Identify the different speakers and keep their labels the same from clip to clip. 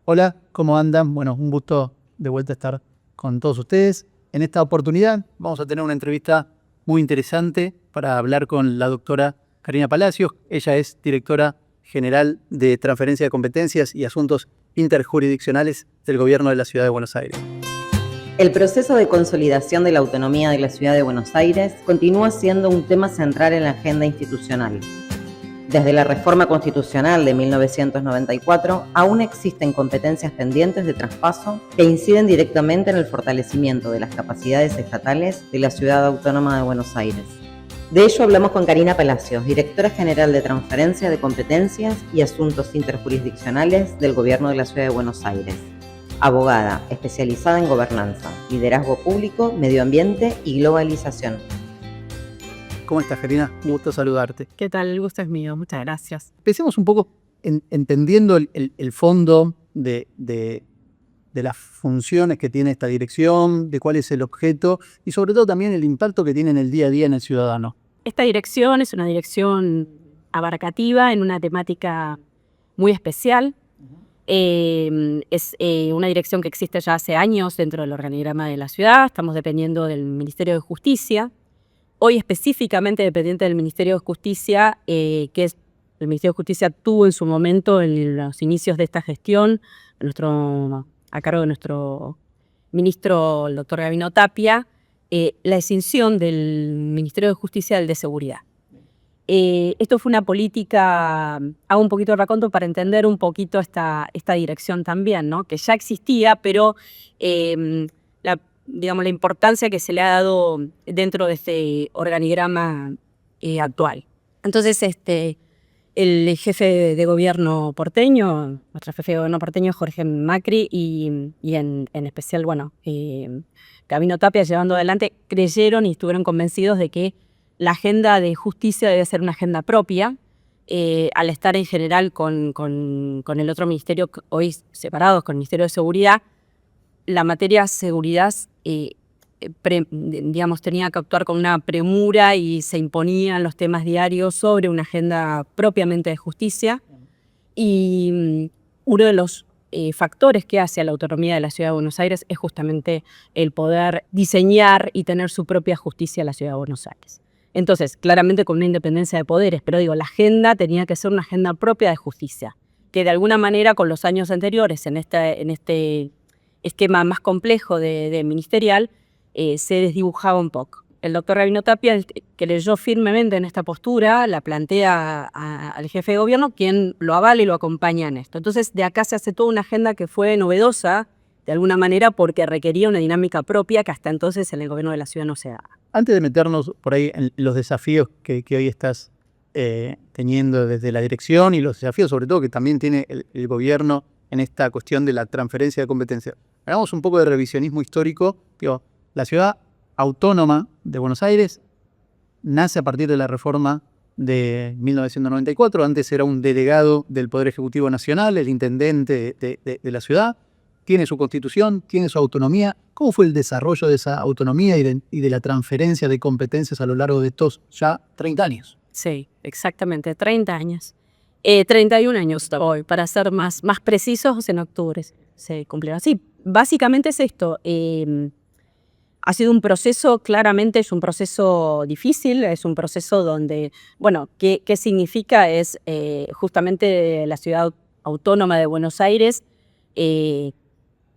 Speaker 1: Hola, ¿cómo andan? Bueno, un gusto de vuelta estar con todos ustedes. En esta oportunidad vamos a tener una entrevista muy interesante para hablar con la doctora Karina Palacios. Ella es directora general de Transferencia de Competencias y Asuntos Interjurisdiccionales del Gobierno de la Ciudad de Buenos Aires.
Speaker 2: El proceso de consolidación de la autonomía de la Ciudad de Buenos Aires continúa siendo un tema central en la agenda institucional. Desde la reforma constitucional de 1994, aún existen competencias pendientes de traspaso que inciden directamente en el fortalecimiento de las capacidades estatales de la Ciudad Autónoma de Buenos Aires. De ello hablamos con Karina Palacios, directora general de Transferencia de Competencias y Asuntos Interjurisdiccionales del Gobierno de la Ciudad de Buenos Aires. Abogada, especializada en gobernanza, liderazgo público, medio ambiente y globalización.
Speaker 1: ¿Cómo estás, Karina? Un gusto saludarte.
Speaker 3: ¿Qué tal? El gusto es mío. Muchas gracias.
Speaker 1: Empecemos un poco entendiendo el fondo de las funciones que tiene esta dirección, de cuál es el objeto y sobre todo también el impacto que tiene en el día a día en el ciudadano.
Speaker 3: Esta dirección es una dirección abarcativa en una temática muy especial. Es una dirección que existe ya hace años dentro del organigrama de la ciudad. Estamos dependiendo del Ministerio de Justicia. Hoy específicamente dependiente del Ministerio de Justicia, que es el Ministerio de Justicia tuvo en su momento, en los inicios de esta gestión, a cargo de nuestro ministro, el doctor Gabino Tapia, la extinción del Ministerio de Justicia del de Seguridad. Esto fue una política, hago un poquito de raconto para entender un poquito esta dirección también, ¿no? Que ya existía, pero la importancia que se le ha dado dentro de este organigrama actual. Entonces, el jefe de gobierno porteño, nuestro jefe de gobierno porteño, Jorge Macri, y en especial, Gabino Tapia, llevando adelante, creyeron y estuvieron convencidos de que la agenda de justicia debe ser una agenda propia, al estar en general con el otro ministerio, hoy separados, con el Ministerio de Seguridad. La materia seguridad, tenía que actuar con una premura y se imponían los temas diarios sobre una agenda propiamente de justicia. Y uno de los factores que hace a la autonomía de la Ciudad de Buenos Aires es justamente el poder diseñar y tener su propia justicia en la Ciudad de Buenos Aires. Entonces, claramente con una independencia de poderes, pero la agenda tenía que ser una agenda propia de justicia, que de alguna manera con los años anteriores, en este esquema más complejo de ministerial, se desdibujaba un poco. El doctor Gabino Tapia, que leyó firmemente en esta postura, la plantea al jefe de gobierno, quien lo avala y lo acompaña en esto. Entonces, de acá se hace toda una agenda que fue novedosa, de alguna manera, porque requería una dinámica propia que hasta entonces en el gobierno de la ciudad no se daba.
Speaker 1: Antes de meternos por ahí en los desafíos que hoy estás teniendo desde la dirección y los desafíos sobre todo que también tiene el gobierno en esta cuestión de la transferencia de competencias, hagamos un poco de revisionismo histórico. La Ciudad Autónoma de Buenos Aires nace a partir de la reforma de 1994. Antes era un delegado del Poder Ejecutivo Nacional, el intendente de la ciudad. Tiene su constitución, tiene su autonomía. ¿Cómo fue el desarrollo de esa autonomía y de la transferencia de competencias a lo largo de estos ya 30 años?
Speaker 3: Sí, exactamente, 30 años. 31 años hoy, para ser más precisos, en octubre se cumplieron. Sí, básicamente es esto. Ha sido un proceso, claramente es un proceso difícil, es un proceso donde, ¿qué significa? Es justamente la Ciudad Autónoma de Buenos Aires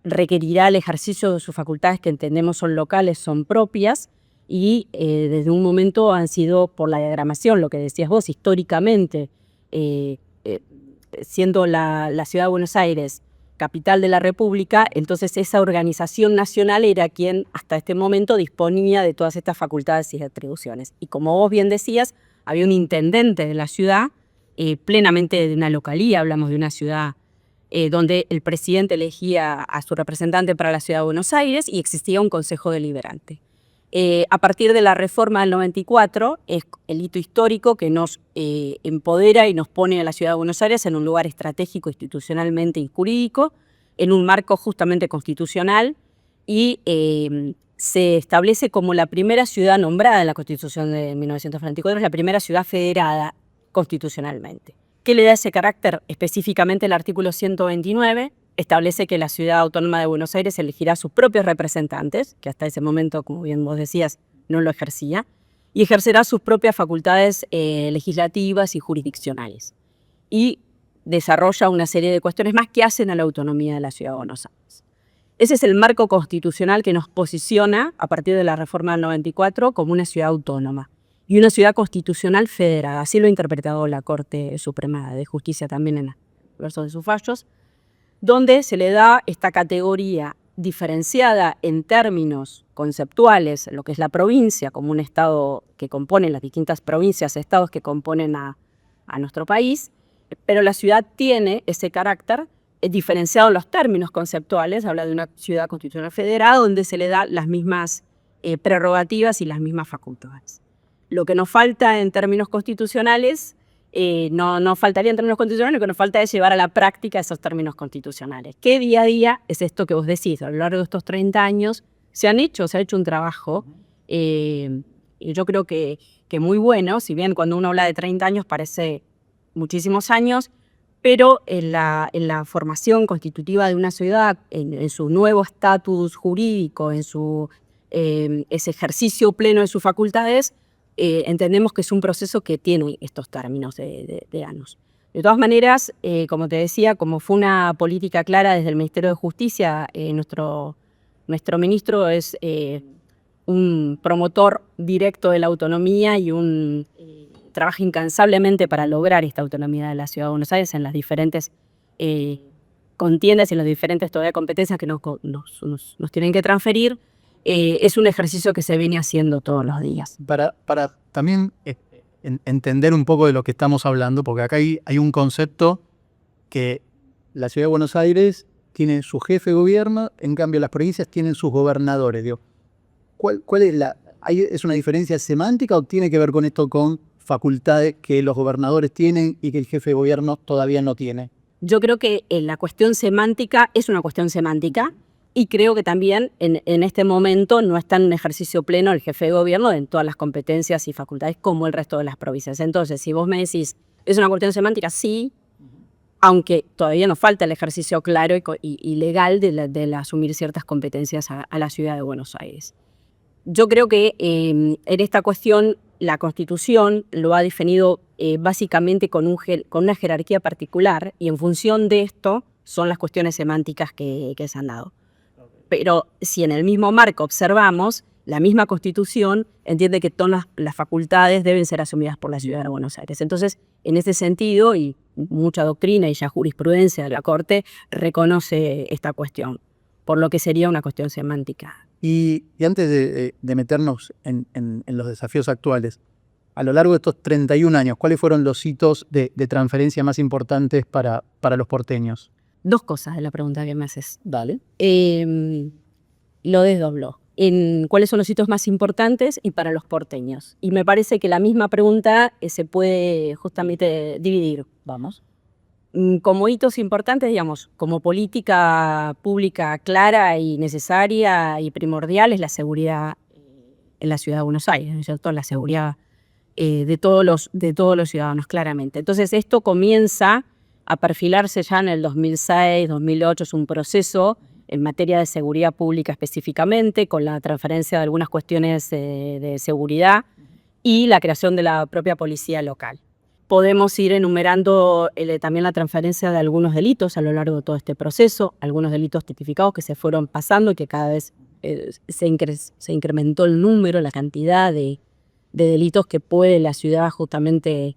Speaker 3: requerirá el ejercicio de sus facultades que entendemos son locales, son propias, y desde un momento han sido, por la diagramación, lo que decías vos, históricamente, siendo la Ciudad de Buenos Aires capital de la República, entonces esa organización nacional era quien hasta este momento disponía de todas estas facultades y atribuciones. Y como vos bien decías, había un intendente de la ciudad, plenamente de una localía, hablamos de una ciudad donde el presidente elegía a su representante para la Ciudad de Buenos Aires y existía un consejo deliberante. A partir de la reforma del 94, es el hito histórico que nos empodera y nos pone a la Ciudad de Buenos Aires en un lugar estratégico institucionalmente y jurídico, en un marco justamente constitucional, y se establece como la primera ciudad nombrada en la Constitución de 1944, es la primera ciudad federada constitucionalmente. ¿Qué le da ese carácter? Específicamente el artículo 129, establece que la Ciudad Autónoma de Buenos Aires elegirá sus propios representantes, que hasta ese momento, como bien vos decías, no lo ejercía, y ejercerá sus propias facultades legislativas y jurisdiccionales. Y desarrolla una serie de cuestiones más que hacen a la autonomía de la Ciudad de Buenos Aires. Ese es el marco constitucional que nos posiciona, a partir de la reforma del 94, como una ciudad autónoma y una ciudad constitucional federada. Así lo ha interpretado la Corte Suprema de Justicia también en diversos de sus fallos, donde se le da esta categoría diferenciada en términos conceptuales, lo que es la provincia, como un estado que compone las distintas provincias, estados que componen a nuestro país, pero la ciudad tiene ese carácter diferenciado en los términos conceptuales, habla de una ciudad constitucional federada donde se le da las mismas prerrogativas y las mismas facultades. Lo que nos falta en términos constitucionales, no faltaría en términos constitucionales, lo que nos falta es llevar a la práctica esos términos constitucionales. ¿Qué día a día es esto que vos decís? A lo largo de estos 30 años se ha hecho un trabajo, y yo creo que muy bueno, si bien cuando uno habla de 30 años parece muchísimos años, pero en la formación constitutiva de una ciudad, en su nuevo estatus jurídico, en ese ejercicio pleno de sus facultades, entendemos que es un proceso que tiene estos términos de años. De todas maneras, como te decía, como fue una política clara desde el Ministerio de Justicia, nuestro ministro es un promotor directo de la autonomía y trabaja incansablemente para lograr esta autonomía de la Ciudad de Buenos Aires en las diferentes contiendas y en las diferentes todavía competencias que nos tienen que transferir. Es un ejercicio que se viene haciendo todos los días.
Speaker 1: Para también entender un poco de lo que estamos hablando, porque acá hay un concepto que la Ciudad de Buenos Aires tiene su jefe de gobierno, en cambio las provincias tienen sus gobernadores. Digo, ¿cuál es ¿es una diferencia semántica o tiene que ver con esto, con facultades que los gobernadores tienen y que el jefe de gobierno todavía no tiene?
Speaker 3: Yo creo que la cuestión semántica es una cuestión semántica y creo que también en este momento no está en un ejercicio pleno el jefe de gobierno en todas las competencias y facultades como el resto de las provincias. Entonces, si vos me decís, ¿es una cuestión semántica? Sí, aunque todavía nos falta el ejercicio claro y legal de asumir ciertas competencias a la Ciudad de Buenos Aires. Yo creo que en esta cuestión la Constitución lo ha definido básicamente con una jerarquía particular y en función de esto son las cuestiones semánticas que se han dado. Pero si en el mismo marco observamos, la misma Constitución entiende que todas las facultades deben ser asumidas por la Ciudad de Buenos Aires. Entonces, en ese sentido, y mucha doctrina y ya jurisprudencia de la Corte reconoce esta cuestión, por lo que sería una cuestión semántica.
Speaker 1: Y antes de meternos en los desafíos actuales, a lo largo de estos 31 años, ¿cuáles fueron los hitos de transferencia más importantes para los porteños?
Speaker 3: Dos cosas de la pregunta que me haces.
Speaker 1: Dale.
Speaker 3: Lo desdobló. ¿Cuáles son los hitos más importantes y para los porteños? Y me parece que la misma pregunta se puede justamente dividir.
Speaker 1: Vamos.
Speaker 3: Como hitos importantes, digamos, como política pública clara y necesaria y primordial es la seguridad en la Ciudad de Buenos Aires, ¿no es cierto? La seguridad de todos los ciudadanos, claramente. Entonces, esto comienza a perfilarse ya en el 2006, 2008, es un proceso en materia de seguridad pública específicamente, con la transferencia de algunas cuestiones de seguridad y la creación de la propia policía local. Podemos ir enumerando también la transferencia de algunos delitos a lo largo de todo este proceso, algunos delitos tipificados que se fueron pasando y que cada vez se incrementó el número, la cantidad de delitos que puede la ciudad justamente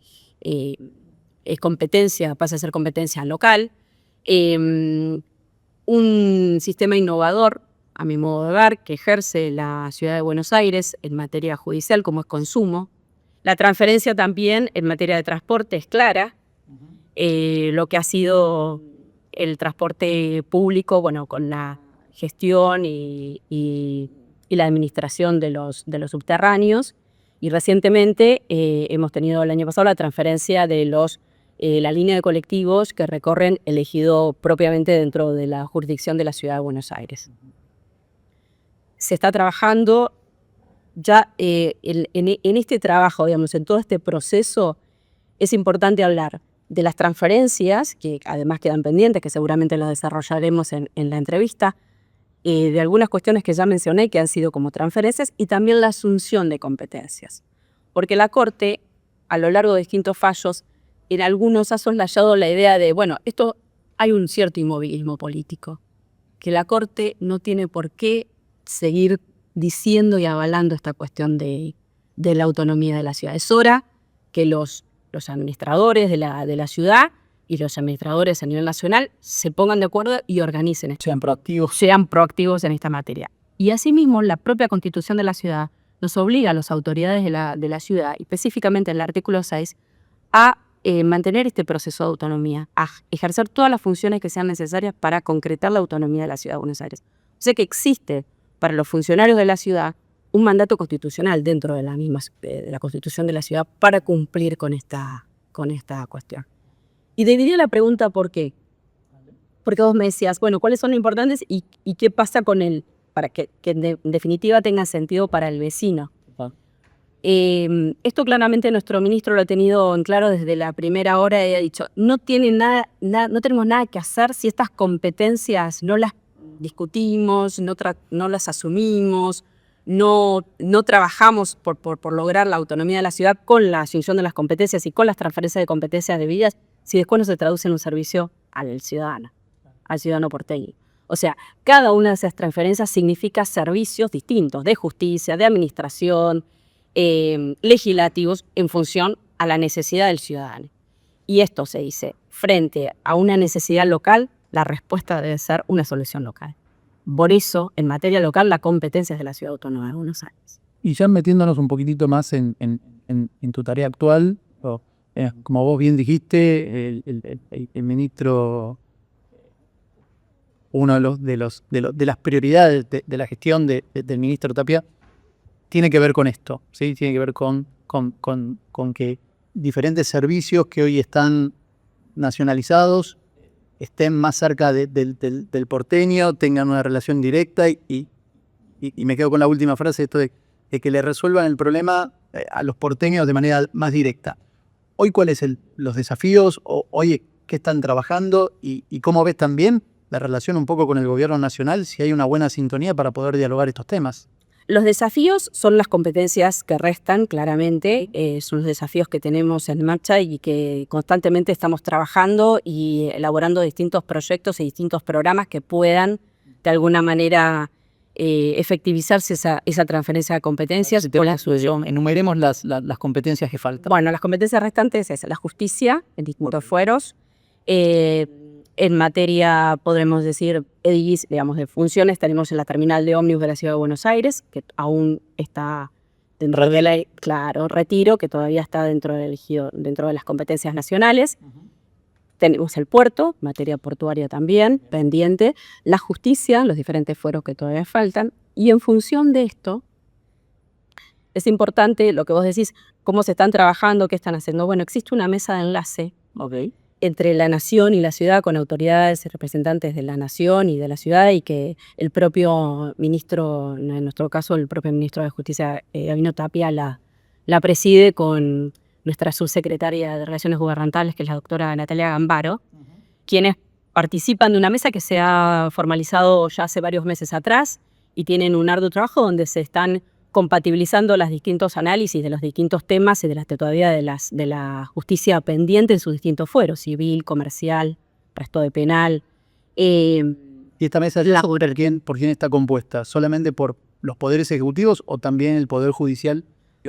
Speaker 3: pasa a ser competencia local. Un sistema innovador, a mi modo de ver, que ejerce la Ciudad de Buenos Aires en materia judicial, como es consumo. La transferencia también en materia de transporte es clara. Lo que ha sido el transporte público, bueno, con la gestión y la administración de los subterráneos. Y recientemente hemos tenido el año pasado la transferencia de la línea de colectivos que recorren el ejido propiamente dentro de la jurisdicción de la Ciudad de Buenos Aires. Se está trabajando ya en este trabajo, digamos, en todo este proceso, es importante hablar de las transferencias, que además quedan pendientes, que seguramente los desarrollaremos en la entrevista, de algunas cuestiones que ya mencioné que han sido como transferencias y también la asunción de competencias. Porque la Corte, a lo largo de distintos fallos, en algunos ha soslayado la idea de, bueno, esto hay un cierto inmovilismo político, que la Corte no tiene por qué seguir diciendo y avalando esta cuestión de la autonomía de la ciudad. Es hora que los administradores de la ciudad y los administradores a nivel nacional se pongan de acuerdo y organicen esto. Sean proactivos en esta materia. Y asimismo, la propia Constitución de la ciudad nos obliga a las autoridades de la ciudad, específicamente en el artículo 6, a mantener este proceso de autonomía, a ejercer todas las funciones que sean necesarias para concretar la autonomía de la ciudad de Buenos Aires. O sea que existe para los funcionarios de la ciudad un mandato constitucional dentro de la misma de la Constitución de la ciudad para cumplir con esta cuestión. Y dividí la pregunta ¿por qué? Porque vos me decías, bueno, ¿cuáles son los importantes y qué pasa con él para que en definitiva tenga sentido para el vecino? Esto claramente nuestro ministro lo ha tenido en claro desde la primera hora y ha dicho, no tenemos nada que hacer si estas competencias no las discutimos, no las asumimos, no trabajamos por lograr la autonomía de la ciudad con la asunción de las competencias y con las transferencias de competencias debidas, si después no se traduce en un servicio al ciudadano porteño. O sea, cada una de esas transferencias significa servicios distintos de justicia, de administración, legislativos en función a la necesidad del ciudadano. Y esto se dice, frente a una necesidad local, la respuesta debe ser una solución local. Por eso, en materia local, la competencia es de la Ciudad Autónoma de Buenos Aires.
Speaker 1: Y ya metiéndonos un poquitito más en tu tarea actual, como vos bien dijiste, el ministro, uno de las prioridades de la gestión del ministro Tapia, tiene que ver con esto, ¿sí? Tiene que ver con que diferentes servicios que hoy están nacionalizados estén más cerca del porteño, tengan una relación directa y me quedo con la última frase, esto de que le resuelvan el problema a los porteños de manera más directa. Hoy, ¿cuáles son los desafíos? Hoy, ¿qué están trabajando? Y cómo ves también la relación un poco con el gobierno nacional, si hay una buena sintonía para poder dialogar estos temas.
Speaker 3: Los desafíos son las competencias que restan, claramente, son los desafíos que tenemos en marcha y que constantemente estamos trabajando y elaborando distintos proyectos y distintos programas que puedan, de alguna manera, efectivizarse esa transferencia de competencias.
Speaker 1: Enumeremos las competencias que faltan.
Speaker 3: Bueno, las competencias restantes es la justicia en distintos fueros. En materia, podremos decir, edis, digamos, de funciones, tenemos en la terminal de ómnibus de la Ciudad de Buenos Aires, que aún está dentro de retiro, que todavía está dentro de las competencias nacionales. Tenemos el puerto, materia portuaria también, pendiente, la justicia, los diferentes fueros que todavía faltan, y en función de esto, es importante lo que vos decís, cómo se están trabajando, qué están haciendo. Bueno, existe una mesa de enlace entre la nación y la ciudad, con autoridades y representantes de la nación y de la ciudad, y que el propio ministro, en nuestro caso el propio ministro de Justicia, Gabino Tapia, la preside con nuestra subsecretaria de Relaciones Gubernamentales, que es la doctora Natalia Gambaro, quienes participan de una mesa que se ha formalizado ya hace varios meses atrás y tienen un arduo trabajo donde se están compatibilizando los distintos análisis de los distintos temas y todavía de la justicia pendiente en sus distintos fueros, civil, comercial, resto de penal.
Speaker 1: ¿Y esta mesa por quién está compuesta? ¿Solamente por los poderes ejecutivos o también el Poder Judicial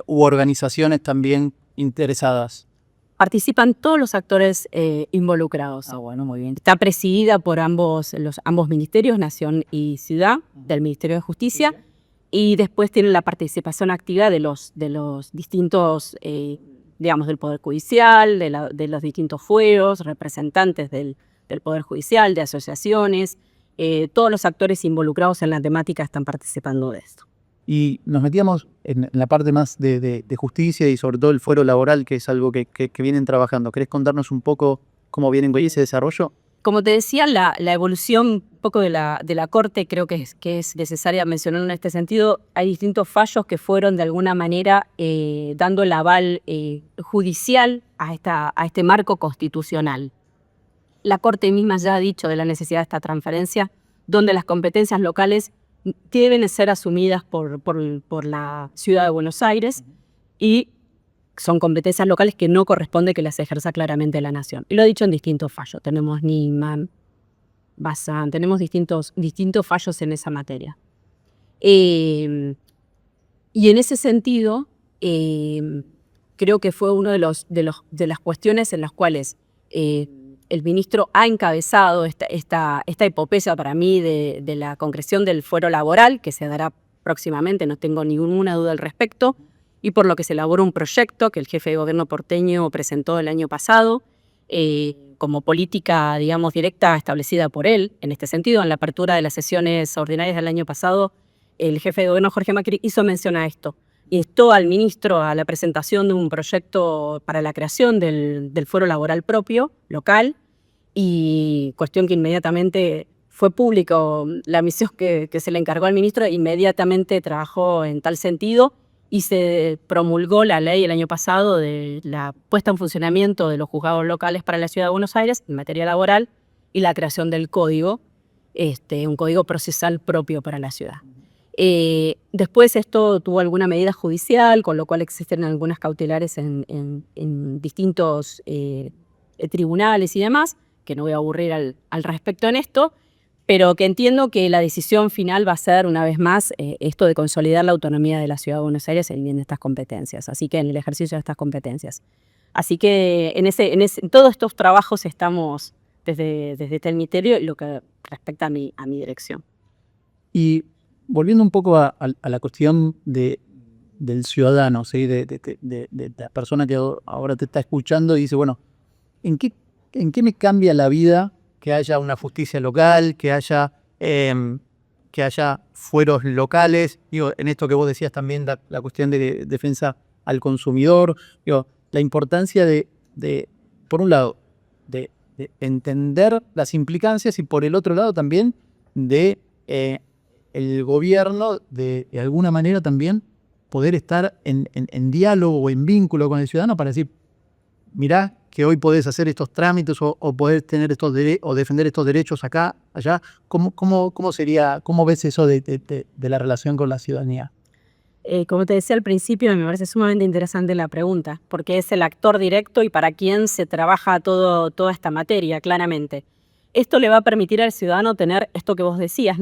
Speaker 1: u organizaciones también interesadas?
Speaker 3: Participan todos los actores involucrados.
Speaker 1: Bueno, muy bien.
Speaker 3: Está presidida por ambos ministerios, Nación y Ciudad, del Ministerio de Justicia. Y después tienen la participación activa de los distintos, digamos, del Poder Judicial, de los distintos fueros, representantes del Poder Judicial, de asociaciones. Todos los actores involucrados en la temática están participando de esto.
Speaker 1: Y nos metíamos en la parte más de justicia y sobre todo el fuero laboral, que es algo que vienen trabajando. ¿Querés contarnos un poco cómo vienen con ese desarrollo?
Speaker 3: Como te decía, la evolución un poco de la Corte creo que es necesaria mencionarlo en este sentido. Hay distintos fallos que fueron de alguna manera dando el aval judicial a este marco constitucional. La Corte misma ya ha dicho de la necesidad de esta transferencia, donde las competencias locales deben ser asumidas por la Ciudad de Buenos Aires y son competencias locales que no corresponde que las ejerza claramente la Nación. Y lo ha dicho en distintos fallos. Tenemos Niemann, Bazán, tenemos distintos fallos en esa materia. Y en ese sentido, creo que fue una de las cuestiones en las cuales el ministro ha encabezado esta epopeya para mí de la concreción del fuero laboral, que se dará próximamente, no tengo ninguna duda al respecto, y por lo que se elaboró un proyecto que el jefe de gobierno porteño presentó el año pasado, como política, digamos, directa establecida por él. En este sentido, en la apertura de las sesiones ordinarias del año pasado, el jefe de gobierno, Jorge Macri, hizo mención a esto. Instó al ministro a la presentación de un proyecto para la creación del fuero laboral propio, local, y cuestión que inmediatamente fue público. La misión que se le encargó al ministro inmediatamente trabajó en tal sentido y se promulgó la ley el año pasado de la puesta en funcionamiento de los juzgados locales para la Ciudad de Buenos Aires en materia laboral y la creación del código, un código procesal propio para la ciudad. Después esto tuvo alguna medida judicial, con lo cual existen algunas cautelares en distintos tribunales y demás, que no voy a aburrir al respecto en esto, pero que entiendo que la decisión final va a ser, una vez más, esto de consolidar la autonomía de la Ciudad de Buenos Aires en estas competencias, así que en el ejercicio de estas competencias. Así que en todos estos trabajos estamos desde el ministerio, lo que respecta a mi dirección.
Speaker 1: Y volviendo un poco a la cuestión del ciudadano, ¿sí? de la persona que ahora te está escuchando y dice, bueno, ¿en qué me cambia la vida que haya una justicia local, que haya fueros locales? Digo, en esto que vos decías también, la cuestión de defensa al consumidor, digo, la importancia por un lado, de entender las implicancias y por el otro lado también de el gobierno de alguna manera también poder estar en diálogo o en vínculo con el ciudadano para decir, mirá que hoy podés hacer estos trámites o podés tener o defender estos derechos acá, allá. ¿Cómo sería, cómo ves eso de la relación con la ciudadanía?
Speaker 3: Como te decía al principio, me parece sumamente interesante la pregunta, porque es el actor directo y para quién se trabaja toda esta materia, claramente. Esto le va a permitir al ciudadano tener esto que vos decías.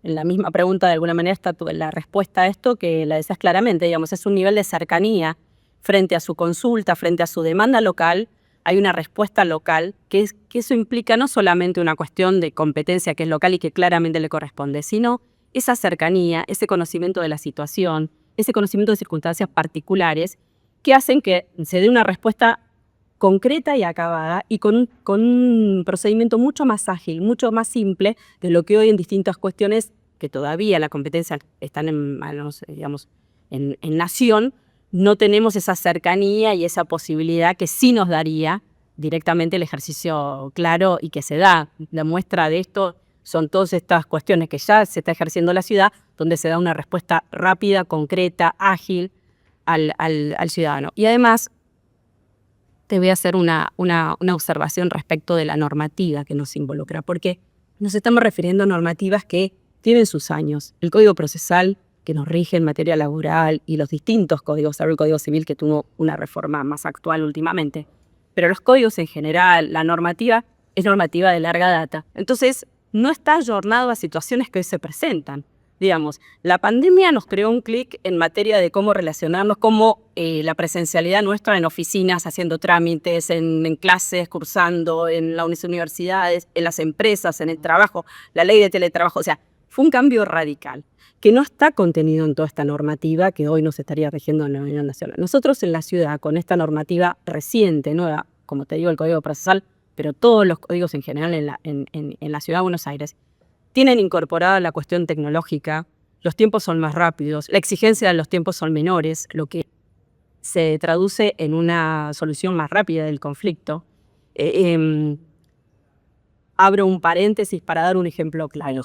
Speaker 3: En la misma pregunta, de alguna manera, está la respuesta a esto que la decías claramente, digamos, es un nivel de cercanía frente a su consulta, frente a su demanda local. Hay una respuesta local, que eso implica no solamente una cuestión de competencia que es local y que claramente le corresponde, sino esa cercanía, ese conocimiento de la situación, ese conocimiento de circunstancias particulares que hacen que se dé una respuesta concreta y acabada y con un procedimiento mucho más ágil, mucho más simple de lo que hoy en distintas cuestiones que todavía la competencia están en manos, digamos, en nación, no tenemos esa cercanía y esa posibilidad que sí nos daría directamente el ejercicio claro y que se da. La muestra de esto son todas estas cuestiones que ya se está ejerciendo en la ciudad, donde se da una respuesta rápida, concreta, ágil al ciudadano. Y además, te voy a hacer una observación respecto de la normativa que nos involucra, porque nos estamos refiriendo a normativas que tienen sus años. El Código Procesal, que nos rige en materia laboral, y los distintos códigos, el Código Civil, que tuvo una reforma más actual últimamente. Pero los códigos en general, la normativa, es normativa de larga data. Entonces, no está ayornado a situaciones que hoy se presentan. Digamos, la pandemia nos creó un clic en materia de cómo relacionarnos, cómo la presencialidad nuestra en oficinas, haciendo trámites, en clases, cursando, en las universidades, en las empresas, en el trabajo, la ley de teletrabajo. O sea, fue un cambio radical que no está contenido en toda esta normativa que hoy nos estaría rigiendo en la Unión Nacional. Nosotros en la ciudad, con esta normativa reciente, nueva, como te digo, el Código Procesal, pero todos los códigos en general en la Ciudad de Buenos Aires, tienen incorporada la cuestión tecnológica, los tiempos son más rápidos, la exigencia de los tiempos son menores, lo que se traduce en una solución más rápida del conflicto. Abro un paréntesis para dar un ejemplo claro.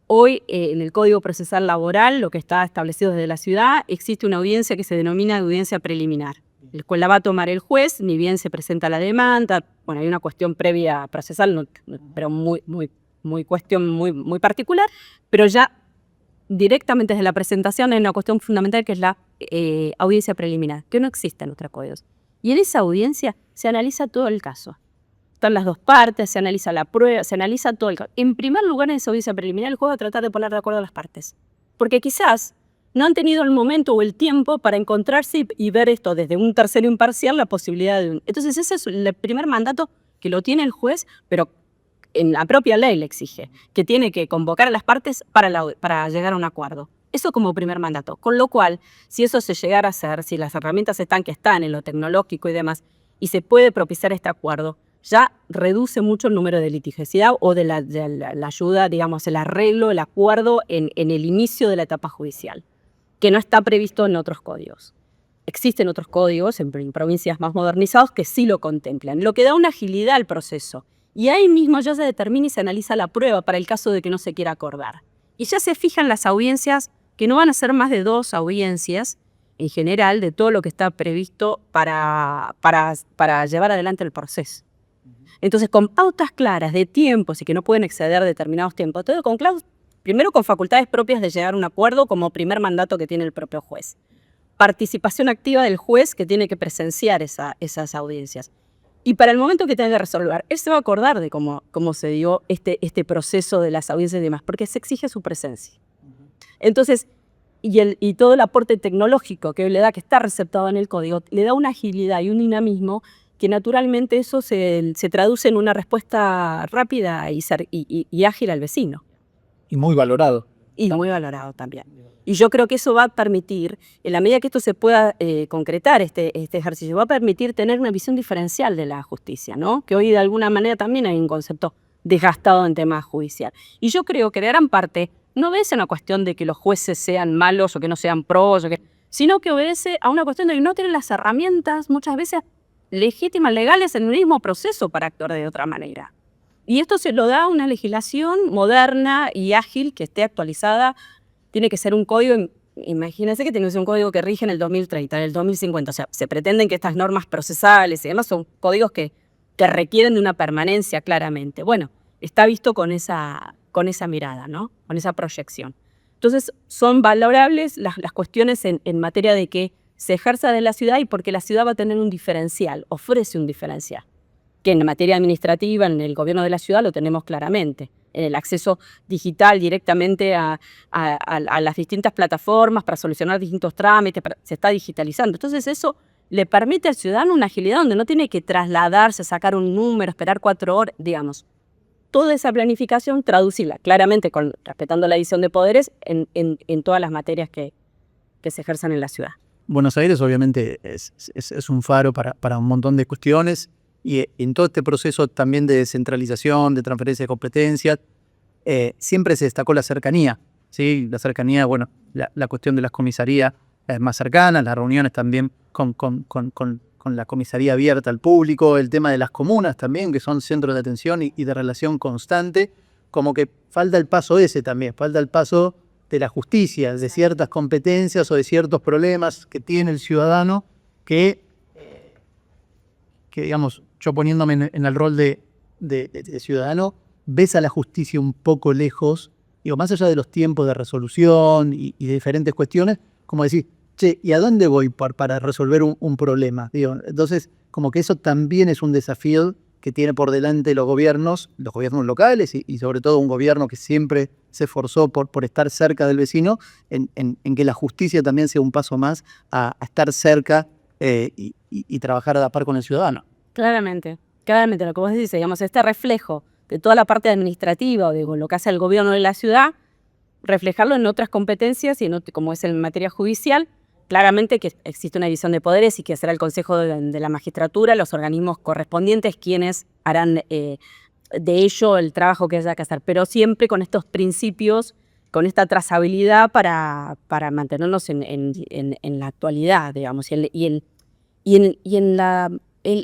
Speaker 3: Hoy, en el Código Procesal Laboral, lo que está establecido desde la ciudad, existe una audiencia que se denomina audiencia preliminar. La va a tomar el juez, ni bien se presenta la demanda. Bueno, hay una cuestión previa procesal, pero muy particular, pero ya directamente desde la presentación hay una cuestión fundamental que es la audiencia preliminar, que no existe en nuestros códigos. Y en esa audiencia se analiza todo el caso. Están las dos partes, se analiza la prueba, se analiza todo el caso. En primer lugar, en esa audiencia preliminar, el juez va a tratar de poner de acuerdo a las partes. Porque quizás no han tenido el momento o el tiempo para encontrarse y ver esto desde un tercero imparcial, la posibilidad de un... Entonces ese es el primer mandato que lo tiene el juez, pero en la propia ley le exige, que tiene que convocar a las partes para llegar a un acuerdo. Eso como primer mandato. Con lo cual, si eso se llegara a hacer, si las herramientas están en lo tecnológico y demás, y se puede propiciar este acuerdo, ya reduce mucho el número de litigiosidad o de la ayuda, digamos, el arreglo, el acuerdo en el inicio de la etapa judicial, que no está previsto en otros códigos. Existen otros códigos en provincias más modernizados que sí lo contemplan, lo que da una agilidad al proceso. Y ahí mismo ya se determina y se analiza la prueba para el caso de que no se quiera acordar. Y ya se fijan las audiencias, que no van a ser más de 2 audiencias, en general, de todo lo que está previsto para llevar adelante el proceso. Entonces, con pautas claras de tiempos y que no pueden exceder determinados tiempos, todo primero con facultades propias de llegar a un acuerdo como primer mandato que tiene el propio juez. Participación activa del juez que tiene que presenciar esas audiencias. Y para el momento que tenga que resolver, él se va a acordar de cómo se dio este proceso de las audiencias y demás, porque se exige su presencia. Entonces, y todo el aporte tecnológico que le da, que está receptado en el código, le da una agilidad y un dinamismo que naturalmente eso se traduce en una respuesta rápida y ágil al vecino.
Speaker 1: Y muy valorado.
Speaker 3: Y muy valorado también. Y yo creo que eso va a permitir, en la medida que esto se pueda concretar, este ejercicio, va a permitir tener una visión diferencial de la justicia, ¿no? Que hoy de alguna manera también hay un concepto desgastado en temas judicial. Y yo creo que de gran parte no obedece a una cuestión de que los jueces sean malos o que no sean pros, sino que obedece a una cuestión de que no tienen las herramientas, muchas veces legítimas, legales, en el mismo proceso para actuar de otra manera. Y esto se lo da una legislación moderna y ágil que esté actualizada. Tiene que ser un código, imagínense que tiene que ser un código que rige en el 2030, en el 2050. O sea, se pretenden que estas normas procesales y demás son códigos que requieren de una permanencia claramente. Bueno, está visto con esa mirada, ¿no? Con esa proyección. Entonces, son valorables las cuestiones en materia de que se ejerza de la ciudad y porque la ciudad va a tener un diferencial, ofrece un diferencial, que en materia administrativa, en el gobierno de la ciudad, lo tenemos claramente. En el acceso digital directamente a las distintas plataformas para solucionar distintos trámites, se está digitalizando. Entonces eso le permite al ciudadano una agilidad donde no tiene que trasladarse, sacar un número, esperar 4 horas, digamos. Toda esa planificación, traducirla claramente, respetando la división de poderes, en todas las materias que se ejerzan en la ciudad.
Speaker 1: Buenos Aires obviamente es un faro para un montón de cuestiones. Y en todo este proceso también de descentralización, de transferencia de competencias, siempre se destacó la cercanía, ¿sí? La cercanía, bueno, la cuestión de las comisarías más cercanas, las reuniones también con la comisaría abierta al público, el tema de las comunas también, que son centros de atención y de relación constante, como que falta el paso ese también, falta el paso de la justicia, de ciertas competencias o de ciertos problemas que tiene el ciudadano que digamos, yo poniéndome en el rol de ciudadano, ves a la justicia un poco lejos, digo, más allá de los tiempos de resolución y de diferentes cuestiones, como decir, che, ¿y a dónde voy para resolver un problema? Digo, entonces, como que eso también es un desafío que tiene por delante los gobiernos locales y sobre todo un gobierno que siempre se esforzó por estar cerca del vecino, en que la justicia también sea un paso más a estar cerca y trabajar a la par con el ciudadano.
Speaker 3: Claramente, lo que vos decís, digamos, este reflejo de toda la parte administrativa o de lo que hace el gobierno de la ciudad, reflejarlo en otras competencias, y como es en materia judicial, claramente que existe una división de poderes y que será el Consejo de la Magistratura, los organismos correspondientes quienes harán de ello el trabajo que haya que hacer, pero siempre con estos principios, con esta trazabilidad para mantenernos en la actualidad, digamos,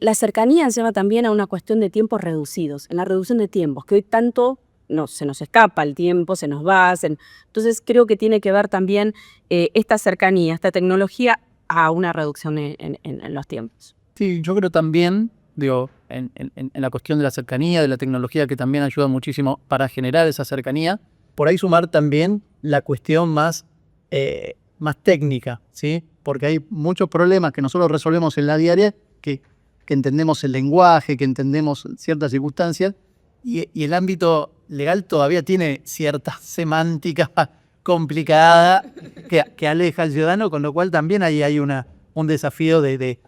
Speaker 3: la cercanía lleva también a una cuestión de tiempos reducidos, en la reducción de tiempos, que hoy tanto se nos escapa el tiempo, se nos va. Entonces creo que tiene que ver también esta cercanía, esta tecnología a una reducción en los tiempos.
Speaker 1: Sí, yo creo también, digo, en la cuestión de la cercanía, de la tecnología, que también ayuda muchísimo para generar esa cercanía, por ahí sumar también la cuestión más técnica, ¿sí? Porque hay muchos problemas que nosotros resolvemos en la diaria que entendemos el lenguaje, que entendemos ciertas circunstancias, y el ámbito legal todavía tiene cierta semántica complicada que aleja al ciudadano, con lo cual también ahí hay un desafío de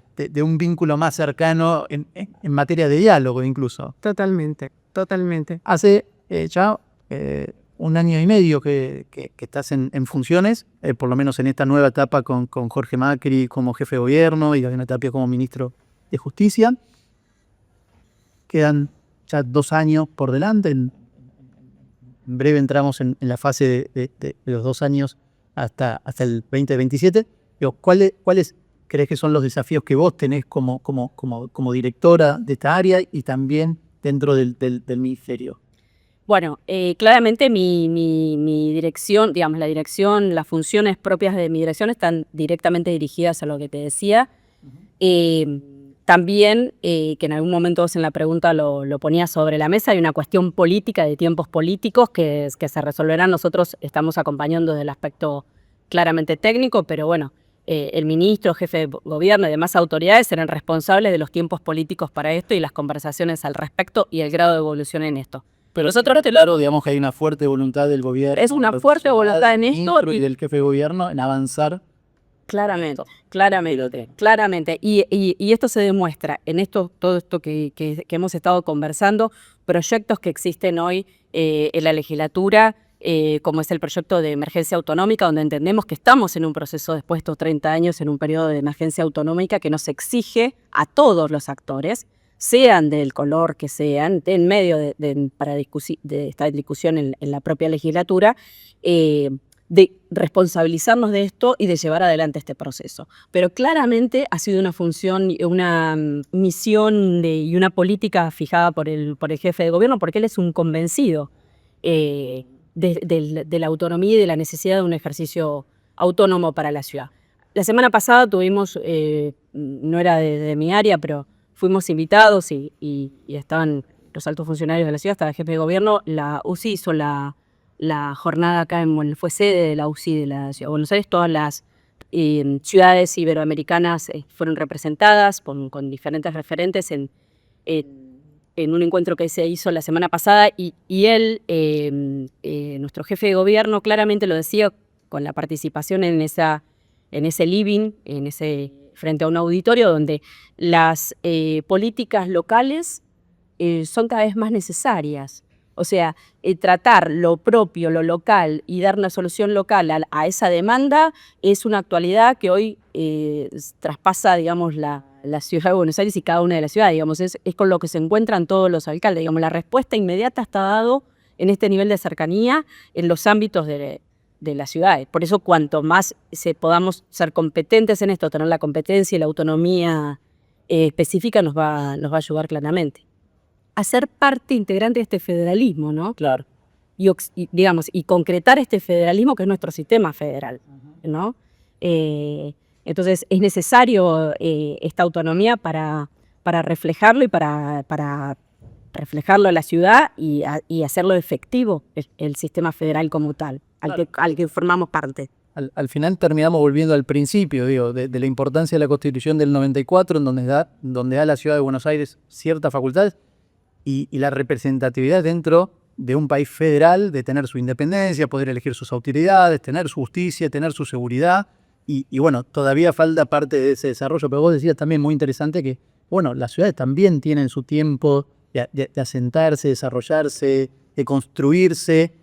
Speaker 1: un vínculo más cercano en materia de diálogo incluso.
Speaker 4: Totalmente, totalmente.
Speaker 1: Hace ya 1 año y medio que estás en funciones, por lo menos en esta nueva etapa con Jorge Macri como jefe de gobierno y Gabriela Tapia como ministro de Justicia. Quedan ya 2 años por delante. En breve entramos en la fase de los 2 años hasta el 2027. ¿Cuáles crees que son los desafíos que vos tenés como directora de esta área y también dentro del ministerio?
Speaker 3: Bueno, claramente mi dirección, digamos, la dirección, las funciones propias de mi dirección están directamente dirigidas a lo que te decía. También, que en algún momento vos en la pregunta lo ponías sobre la mesa, hay una cuestión política, de tiempos políticos que se resolverán. Nosotros estamos acompañando desde el aspecto claramente técnico, pero bueno, el ministro, jefe de gobierno y demás autoridades serán responsables de los tiempos políticos para esto y las conversaciones al respecto y el grado de evolución en esto.
Speaker 1: Pero nosotros claro, digamos que hay una fuerte voluntad del gobierno.
Speaker 3: Es una fuerte voluntad en esto.
Speaker 1: Y del jefe de gobierno en avanzar.
Speaker 3: Claramente. Y esto se demuestra en todo esto que hemos estado conversando, proyectos que existen hoy en la legislatura, como es el proyecto de emergencia autonómica, donde entendemos que estamos en un proceso después de estos 30 años, en un periodo de emergencia autonómica que nos exige a todos los actores, sean del color que sean, en medio de esta discusión en la propia legislatura, de responsabilizarnos de esto y de llevar adelante este proceso. Pero claramente ha sido una función, una misión y una política fijada por el jefe de gobierno, porque él es un convencido de la autonomía y de la necesidad de un ejercicio autónomo para la ciudad. La semana pasada tuvimos, no era de mi área, pero fuimos invitados y estaban los altos funcionarios de la ciudad, estaba el jefe de gobierno. La UCI hizo la jornada acá, fue sede de la UCI de la Ciudad de Buenos Aires. Todas las ciudades iberoamericanas fueron representadas con diferentes referentes en un encuentro que se hizo la semana pasada y él, nuestro jefe de gobierno, claramente lo decía con la participación en ese living, frente a un auditorio donde las políticas locales son cada vez más necesarias. O sea, tratar lo propio, lo local y dar una solución local a esa demanda es una actualidad que hoy traspasa, digamos, la ciudad de Buenos Aires y cada una de las ciudades. Digamos, es con lo que se encuentran todos los alcaldes. Digamos, la respuesta inmediata está dado en este nivel de cercanía en los ámbitos de las ciudades. Por eso, cuanto más podamos ser competentes en esto, tener la competencia y la autonomía específica, nos va a ayudar claramente a ser parte integrante de este federalismo, ¿no?
Speaker 1: Claro.
Speaker 3: Y concretar este federalismo que es nuestro sistema federal, ¿no? Entonces es necesario esta autonomía para reflejarlo y para reflejarlo a la ciudad y hacerlo efectivo el sistema federal como tal, al que formamos parte.
Speaker 1: Al final terminamos volviendo al principio, digo, de la importancia de la Constitución del 94, en donde da a la ciudad de Buenos Aires ciertas facultades, y la representatividad dentro de un país federal, de tener su independencia, poder elegir sus autoridades, tener su justicia, tener su seguridad. Y bueno, todavía falta parte de ese desarrollo, pero vos decías también muy interesante que, bueno, las ciudades también tienen su tiempo de asentarse, desarrollarse, de construirse,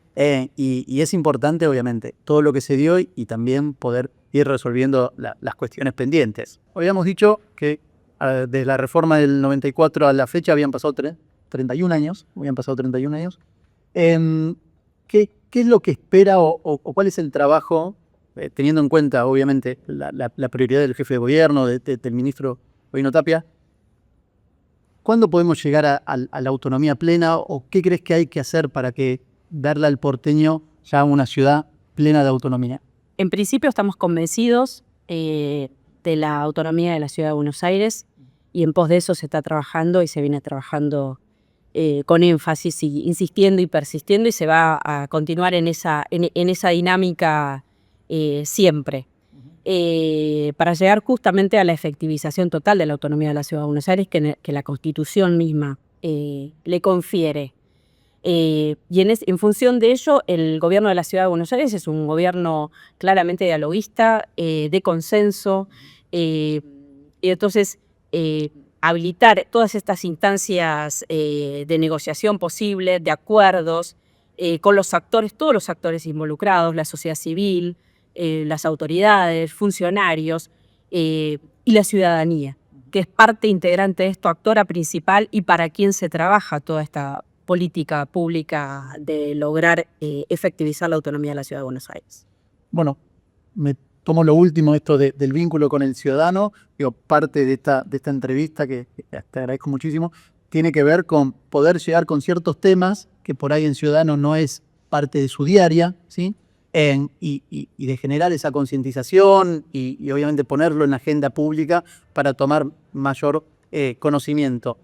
Speaker 1: y es importante, obviamente, todo lo que se dio y también poder ir resolviendo las cuestiones pendientes. Habíamos dicho que desde la reforma del 94 a la fecha habían pasado 31 años. ¿Qué es lo que espera o cuál es el trabajo, teniendo en cuenta, obviamente, la prioridad del jefe de gobierno, del ministro Gobierno Tapia? ¿Cuándo podemos llegar a la autonomía plena o qué crees que hay que hacer para darle al porteño ya una ciudad plena de autonomía?
Speaker 3: En principio estamos convencidos de la autonomía de la Ciudad de Buenos Aires, y en pos de eso se está trabajando y se viene trabajando con énfasis y insistiendo y persistiendo, y se va a continuar en esa dinámica siempre. Para llegar justamente a la efectivización total de la autonomía de la Ciudad de Buenos Aires que la Constitución misma le confiere. Y en función de ello, el gobierno de la Ciudad de Buenos Aires es un gobierno claramente dialoguista, de consenso, y entonces habilitar todas estas instancias de negociación posible, de acuerdos, con los actores, todos los actores involucrados, la sociedad civil, las autoridades, funcionarios y la ciudadanía, que es parte integrante de esto, actora principal y para quien se trabaja toda esta política pública de lograr efectivizar la autonomía de la Ciudad de Buenos Aires.
Speaker 1: Bueno, me tomo lo último, esto del vínculo con el ciudadano. Digo, parte de esta entrevista, que te agradezco muchísimo, tiene que ver con poder llegar con ciertos temas que por ahí en Ciudadano no es parte de su diaria, ¿sí? Y de generar esa concientización y obviamente ponerlo en la agenda pública para tomar mayor conocimiento.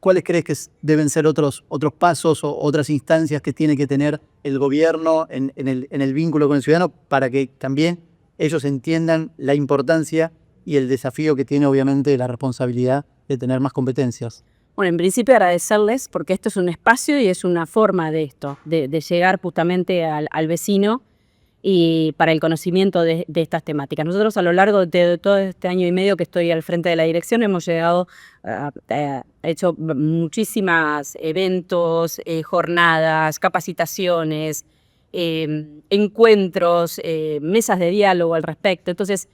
Speaker 1: ¿Cuáles crees que deben ser otros pasos o otras instancias que tiene que tener el gobierno en el vínculo con el ciudadano para que también ellos entiendan la importancia y el desafío que tiene obviamente la responsabilidad de tener más competencias?
Speaker 3: Bueno, en principio agradecerles porque esto es un espacio y es una forma de esto, de llegar justamente al vecino y para el conocimiento de estas temáticas. Nosotros a lo largo de todo este año y medio que estoy al frente de la dirección hemos hecho muchísimos eventos, jornadas, capacitaciones, encuentros, mesas de diálogo al respecto. Entonces,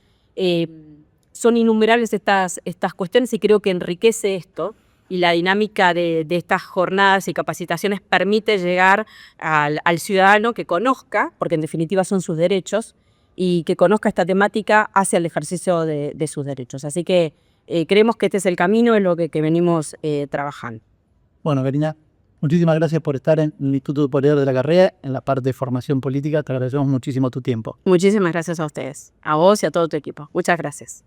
Speaker 3: son innumerables estas cuestiones y creo que enriquece esto. Y la dinámica de estas jornadas y capacitaciones permite llegar al ciudadano que conozca, porque en definitiva son sus derechos, y que conozca esta temática hacia el ejercicio de sus derechos. Así que creemos que este es el camino, es lo que venimos trabajando.
Speaker 1: Bueno, Karina, muchísimas gracias por estar en el Instituto Superior de la Carrera, en la parte de formación política. Te agradecemos muchísimo tu tiempo.
Speaker 3: Muchísimas gracias a ustedes, a vos y a todo tu equipo. Muchas gracias.